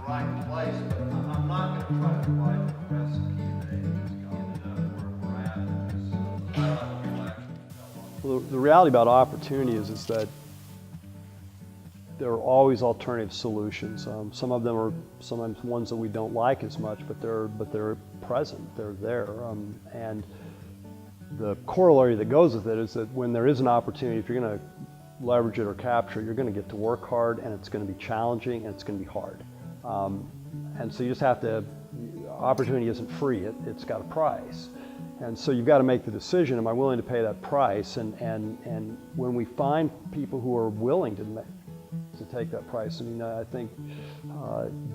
right place, but I'm not going to try to provide a recipe today that's going to end up where we're at. Because I don't have a real action. Well, the reality about opportunity is that there are always alternative solutions. Some of them are sometimes ones that we don't like as much, but they're present. They're there, and the corollary that goes with it is that when there is an opportunity, if you're going to leverage it or capture it, you're going to get to work hard, and it's going to be challenging, and it's going to be hard. And so you just have to. Opportunity isn't free; it's got a price. And so you've got to make the decision, am I willing to pay that price? And when we find people who are willing to take that price, I mean, I think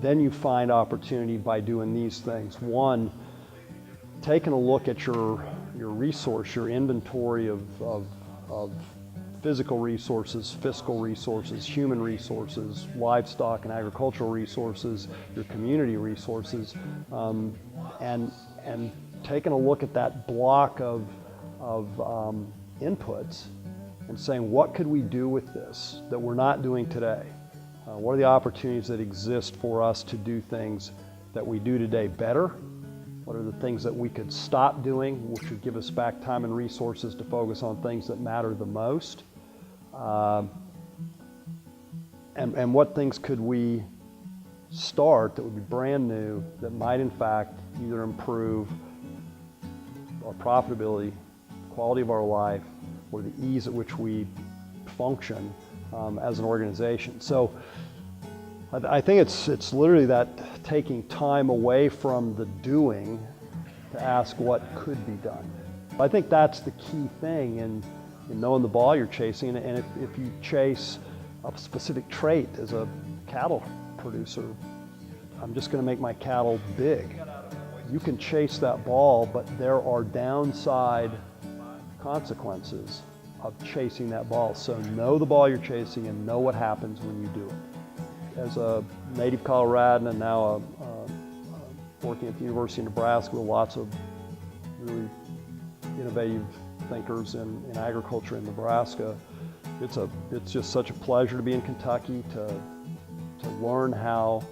then you find opportunity by doing these things. One, taking a look at your resource, your inventory of physical resources, fiscal resources, human resources, livestock and agricultural resources, your community resources, and taking a look at that block of inputs and saying, what could we do with this that we're not doing today? What are the opportunities that exist for us to do things that we do today better? What are the things that we could stop doing, which would give us back time and resources to focus on things that matter the most? And what things could we start that would be brand new that might in fact either improve our profitability, quality of our life, or the ease at which we function as an organization. So I think it's literally that taking time away from the doing to ask what could be done. I think that's the key thing in knowing the ball you're chasing, and if you chase a specific trait as a cattle producer, I'm just going to make my cattle big. You can chase that ball, but there are downside consequences of chasing that ball. So know the ball you're chasing and know what happens when you do it. As a native Coloradan and now working at the University of Nebraska with lots of really innovative thinkers in agriculture in Nebraska, it's just such a pleasure to be in Kentucky, to learn how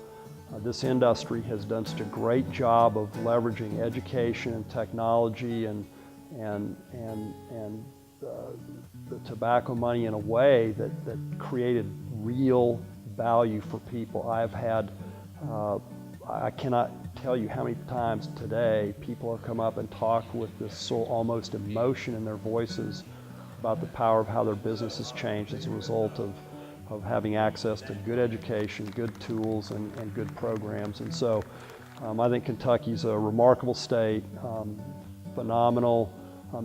this industry has done such a great job of leveraging education and technology and the tobacco money in a way that created real value for people. I've had, I cannot tell you how many times today people have come up and talked with this almost emotion in their voices about the power of how their business has changed as a result of having access to good education, good tools, and good programs. And so I think Kentucky's a remarkable state, phenomenal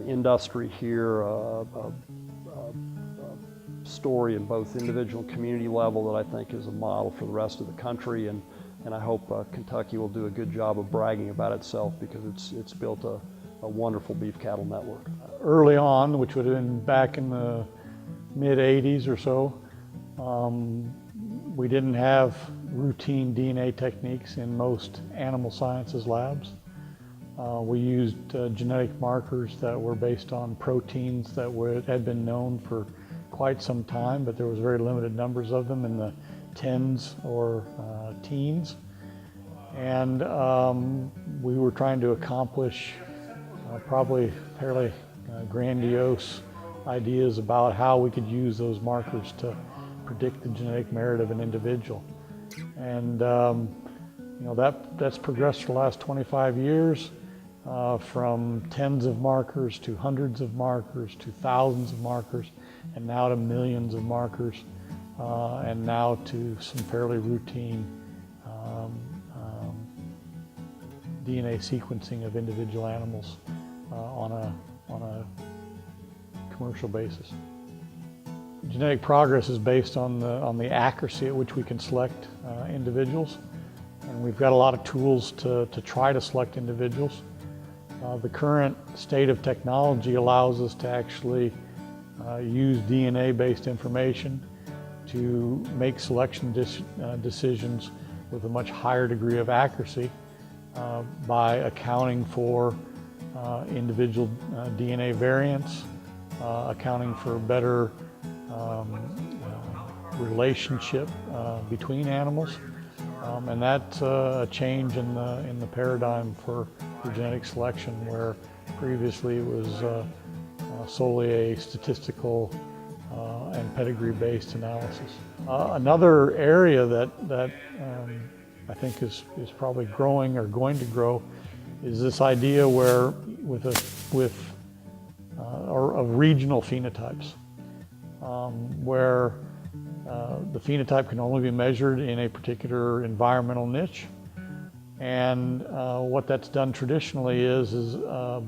industry here, a story in both individual and community level that I think is a model for the rest of the country, and I hope Kentucky will do a good job of bragging about itself because it's built a wonderful beef cattle network. Early on, which would have been back in the mid-'80s or so, we didn't have routine DNA techniques in most animal sciences labs. We used genetic markers that were based on proteins that had been known for quite some time, but there was very limited numbers of them in the tens or teens. And we were trying to accomplish probably fairly grandiose ideas about how we could use those markers to predict the genetic merit of an individual. And that's progressed for the last 25 years, from tens of markers to hundreds of markers to thousands of markers, and now to millions of markers, and now to some fairly routine DNA sequencing of individual animals on a commercial basis. Genetic progress is based on the accuracy at which we can select individuals, and we've got a lot of tools to try to select individuals. The current state of technology allows us to actually use DNA-based information to make selection decisions with a much higher degree of accuracy by accounting for individual DNA variants, accounting for better relationship between animals, And that's a change in the paradigm for genetic selection, where previously it was solely a statistical and pedigree-based analysis. Another area that I think is probably growing or going to grow is this idea where of regional phenotypes, where the phenotype can only be measured in a particular environmental niche. And what that's done traditionally is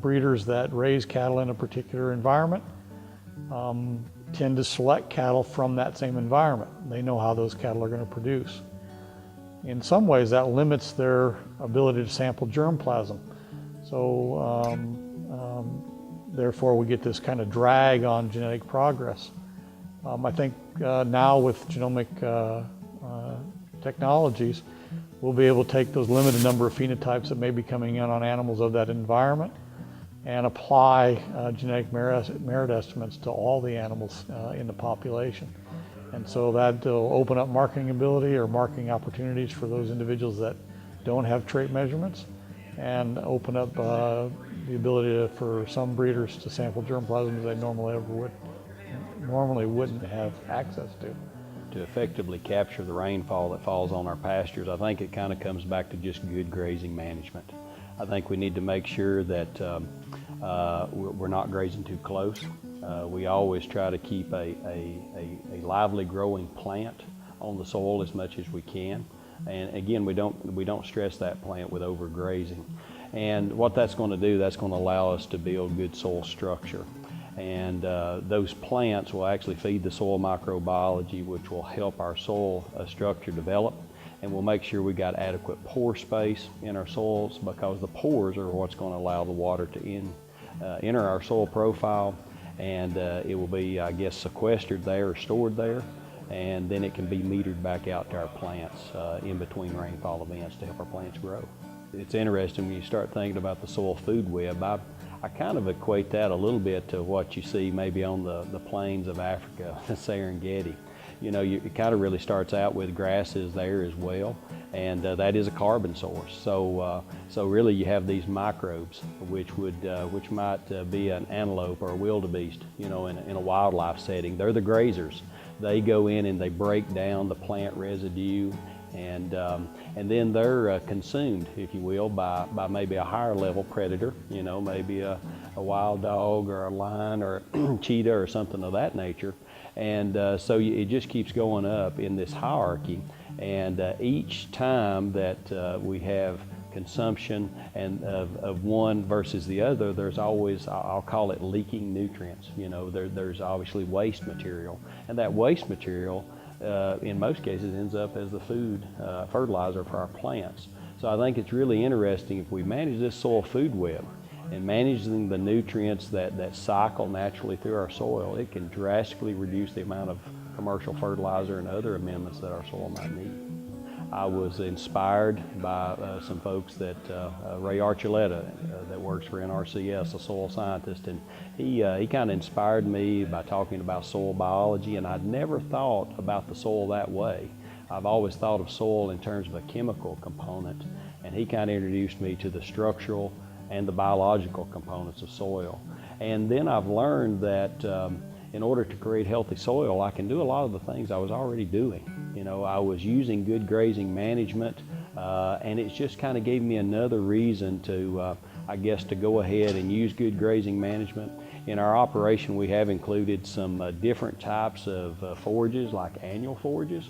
breeders that raise cattle in a particular environment tend to select cattle from that same environment. They know how those cattle are going to produce. In some ways, that limits their ability to sample germplasm. So therefore, we get this kind of drag on genetic progress. I think now with genomic technologies, we'll be able to take those limited number of phenotypes that may be coming in on animals of that environment and apply genetic merit estimates to all the animals in the population. And so that will open up marketing ability or marketing opportunities for those individuals that don't have trait measurements, and open up the ability for some breeders to sample germplasm they normally wouldn't have access to. To effectively capture the rainfall that falls on our pastures, I think it kind of comes back to just good grazing management. I think we need to make sure that we're not grazing too close. We always try to keep a lively growing plant on the soil as much as we can. And again, we don't stress that plant with overgrazing. And what that's going to do, that's going to allow us to build good soil structure. And those plants will actually feed the soil microbiology, which will help our soil structure develop. And we'll make sure we got adequate pore space in our soils, because the pores are what's going to allow the water to enter our soil profile, and it will be, I guess, sequestered there or stored there, and then it can be metered back out to our plants in between rainfall events to help our plants grow. It's interesting when you start thinking about the soil food web. I kind of equate that a little bit to what you see maybe on the plains of Africa, the Serengeti. You know, it kind of really starts out with grasses there as well, and that is a carbon source. So really you have these microbes, which might be an antelope or a wildebeest, you know, in a wildlife setting. They're the grazers. They go in and they break down the plant residue, and then they're consumed, if you will, by maybe a higher level predator, you know, maybe a wild dog or a lion or a cheetah or something of that nature. And so it just keeps going up in this hierarchy. And each time that we have consumption and of one versus the other, there's always, I'll call it leaking nutrients. You know, there's obviously waste material. And that waste material, in most cases, ends up as the food fertilizer for our plants. So I think it's really interesting if we manage this soil food web and managing the nutrients that cycle naturally through our soil, it can drastically reduce the amount of commercial fertilizer and other amendments that our soil might need. I was inspired by some folks that, Ray Archuleta, that works for NRCS, a soil scientist, and he kind of inspired me by talking about soil biology, and I'd never thought about the soil that way. I've always thought of soil in terms of a chemical component, and he kind of introduced me to the structural and the biological components of soil. And then I've learned that in order to create healthy soil, I can do a lot of the things I was already doing. You know, I was using good grazing management, and it just kind of gave me another reason to, I guess, to go ahead and use good grazing management. In our operation, we have included some different types of forages, like annual forages,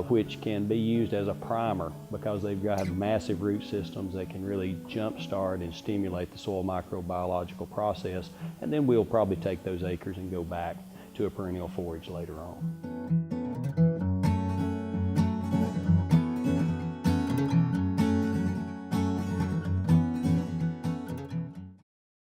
which can be used as a primer because they've got massive root systems that can really jumpstart and stimulate the soil microbiological process. And then we'll probably take those acres and go back to a perennial forage later on.